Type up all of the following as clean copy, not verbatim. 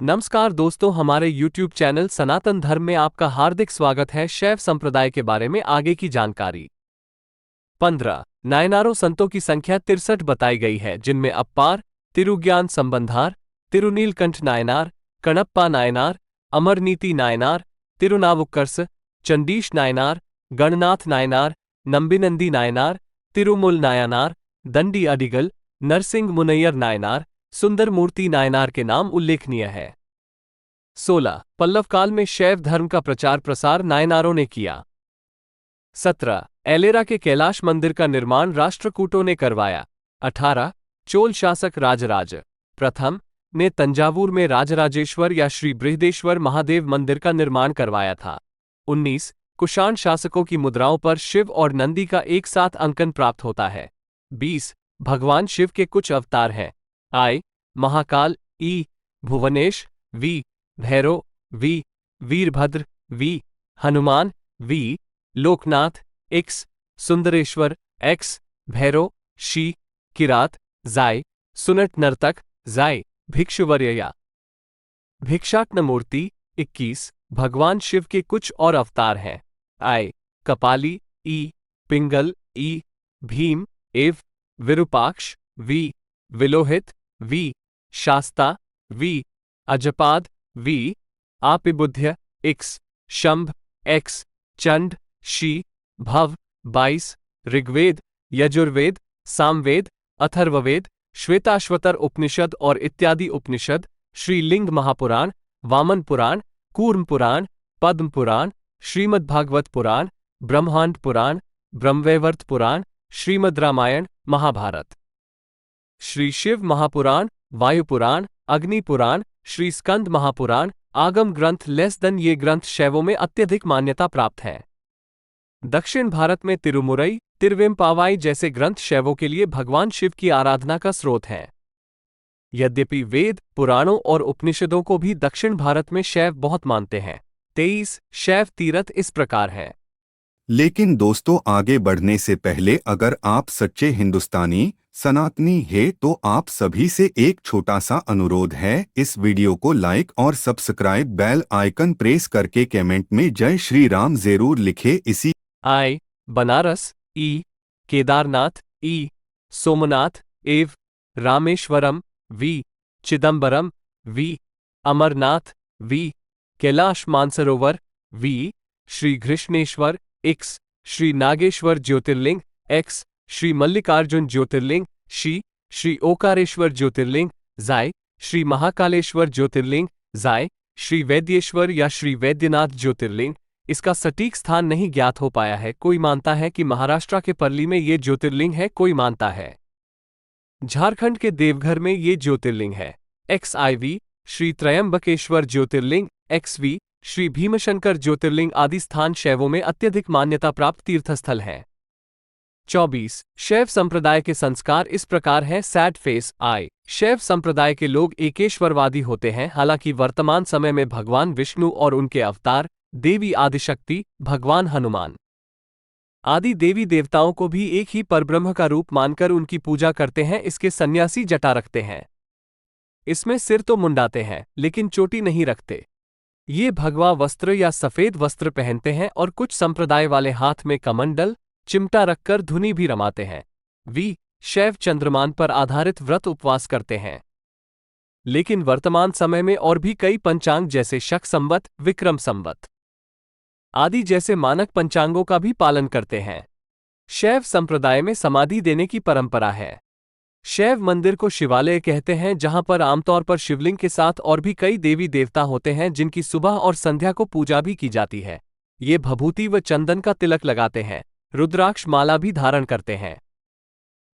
नमस्कार दोस्तों, हमारे YouTube चैनल सनातन धर्म में आपका हार्दिक स्वागत है। शैव संप्रदाय के बारे में आगे की जानकारी। 15 नायनारों संतों की संख्या 63 बताई गई है, जिनमें अप्पार, तिरुज्ञान संबंधार, तिरुनीलकंठ नायनार, कणप्पा नायनार, अमरनीति नायनार, तिरुनावुक्कर्स, चंडीश नायनार, गणनाथ नायनार, नंबिनंदी नायनार, तिरुमुल नायनार, दंडी अडिगल, नरसिंह मुनैयर नायनार, सुंदरमूर्ति नायनार के नाम उल्लेखनीय है। 16 पल्लव काल में शैव धर्म का प्रचार प्रसार नायनारों ने किया। 17 एलेरा के कैलाश मंदिर का निर्माण राष्ट्रकूटों ने करवाया। 18 चोल शासक राजराज प्रथम ने तंजावुर में राजराजेश्वर या श्री बृहदेश्वर महादेव मंदिर का निर्माण करवाया था। 19 कुषाण शासकों की मुद्राओं पर शिव और नंदी का एक साथ अंकन प्राप्त होता है। 20 भगवान शिव के कुछ अवतार हैं। I Mahakal, E Bhuvanesh, V Bhairav, V Veerbhadra, V Hanuman, V Loknath, X Sundareshwar, X Bhairav, शी किरात, जाय सुनट नर्तक, जाय भिक्षुवर्या। भिक्षाटन मूर्ति 21 भगवान शिव के कुछ और अवतार हैं। आई कपाली, ई पिंगल, ई भीम, एव विरूपाक्ष, वी विलोहित, वी शास्ता, वी अजपाद, वी आपिबुध्य, एक्स शंभ, एक्स चंड, शी भव। 22 ऋग्वेद, यजुर्वेद, सामवेद, अथर्ववेद, श्वेताश्वतर उपनिषद और इत्यादि उपनिषद, श्रीलिंग महापुराण, वामन पुराण, कूर्म पुराण, पद्म पुराण, श्रीमद्भागवत पुराण, ब्रह्मांड पुराण, ब्रह्मवैवर्त पुराण, श्रीमद् रामायण महाभारत, श्री शिव महापुराण, वायु पुराण, अग्नि पुराण, श्री स्कंद महापुराण, आगम ग्रंथ ये ग्रंथ शैवों में अत्यधिक मान्यता प्राप्त हैं। दक्षिण भारत में तिरुमुरई, तिरुवेंपावाई जैसे ग्रंथ शैवों के लिए भगवान शिव की आराधना का स्रोत हैं। यद्यपि वेद, पुराणों और उपनिषदों को भी दक्षिण भारत में शैव बहुत मानते हैं। 23 शैव तीर्थ इस प्रकार हैं। लेकिन दोस्तों, आगे बढ़ने से पहले अगर आप सच्चे हिंदुस्तानी सनातनी हैं तो आप सभी से एक छोटा सा अनुरोध है, इस वीडियो को लाइक और सब्सक्राइब बेल आइकन प्रेस करके कमेंट में जय श्री राम जरूर लिखे। इसी आई बनारस, ई केदारनाथ, ई सोमनाथ, एव रामेश्वरम, वी चिदम्बरम, वी अमरनाथ, वी कैलाश मानसरोवर, वी श्री घृष्णेश्वर, एक्स श्री नागेश्वर ज्योतिर्लिंग, एक्स श्री मल्लिकार्जुन ज्योतिर्लिंग, श्री ओकारेश्वर ज्योतिर्लिंग, जाय श्री महाकालेश्वर ज्योतिर्लिंग, जाय श्री वैद्येश्वर या श्री वैद्यनाथ ज्योतिर्लिंग। इसका सटीक स्थान नहीं ज्ञात हो पाया है। कोई मानता है कि महाराष्ट्र के पर्ली में ये ज्योतिर्लिंग है, कोई मानता है झारखंड के देवघर में ये ज्योतिर्लिंग है। XIV श्री त्रयंबकेश्वर ज्योतिर्लिंग, XV श्री भीमशंकर ज्योतिर्लिंग आदि स्थान शैवों में अत्यधिक मान्यता प्राप्त तीर्थस्थल हैं। 24 शैव संप्रदाय के संस्कार इस प्रकार हैं। सैड फेस आई शैव संप्रदाय के लोग एकेश्वरवादी होते हैं। हालांकि वर्तमान समय में भगवान विष्णु और उनके अवतार देवी आदिशक्ति, भगवान हनुमान आदि देवी देवताओं को भी एक ही परब्रह्म का रूप मानकर उनकी पूजा करते हैं। इसके सन्यासी जटा रखते हैं, इसमें सिर तो मुंडाते हैं लेकिन चोटी नहीं रखते। ये भगवा वस्त्र या सफेद वस्त्र पहनते हैं और कुछ संप्रदाय वाले हाथ में कमंडल, चिमटा रखकर धुनी भी रमाते हैं। वी शैव चंद्रमान पर आधारित व्रत उपवास करते हैं। लेकिन वर्तमान समय में और भी कई पंचांग जैसे शक संवत, विक्रम संवत आदि जैसे मानक पंचांगों का भी पालन करते हैं। शैव संप्रदाय में समाधि देने की परंपरा है। शैव मंदिर को शिवालय कहते हैं, जहां पर आमतौर पर शिवलिंग के साथ और भी कई देवी देवता होते हैं, जिनकी सुबह और संध्या को पूजा भी की जाती है। ये भभूति व चंदन का तिलक लगाते हैं, रुद्राक्ष माला भी धारण करते हैं।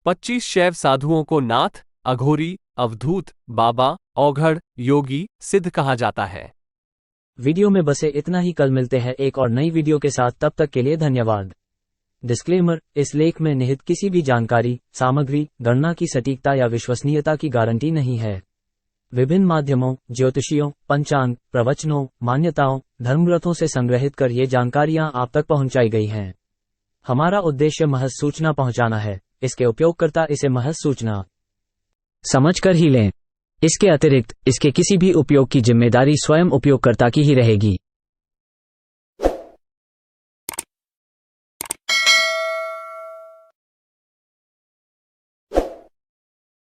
25 शैव साधुओं को नाथ, अघोरी, अवधूत, बाबा, औघड़, योगी, सिद्ध कहा जाता है। वीडियो में बसे इतना ही। कल मिलते हैं एक और नई वीडियो के साथ, तब तक के लिए धन्यवाद। डिस्क्लेमर, इस लेख में निहित किसी भी जानकारी, सामग्री, गणना की सटीकता या विश्वसनीयता की गारंटी नहीं है। विभिन्न माध्यमों, ज्योतिषियों, पंचांग, प्रवचनों, मान्यताओं, धर्मग्रंथों से संग्रहित कर ये जानकारियां आप तक पहुंचाई गई हैं। हमारा उद्देश्य महज सूचना पहुंचाना है। इसके उपयोगकर्ता इसे महज सूचना समझकर ही लें। इसके अतिरिक्त इसके किसी भी उपयोग की जिम्मेदारी स्वयं उपयोगकर्ता की ही रहेगी।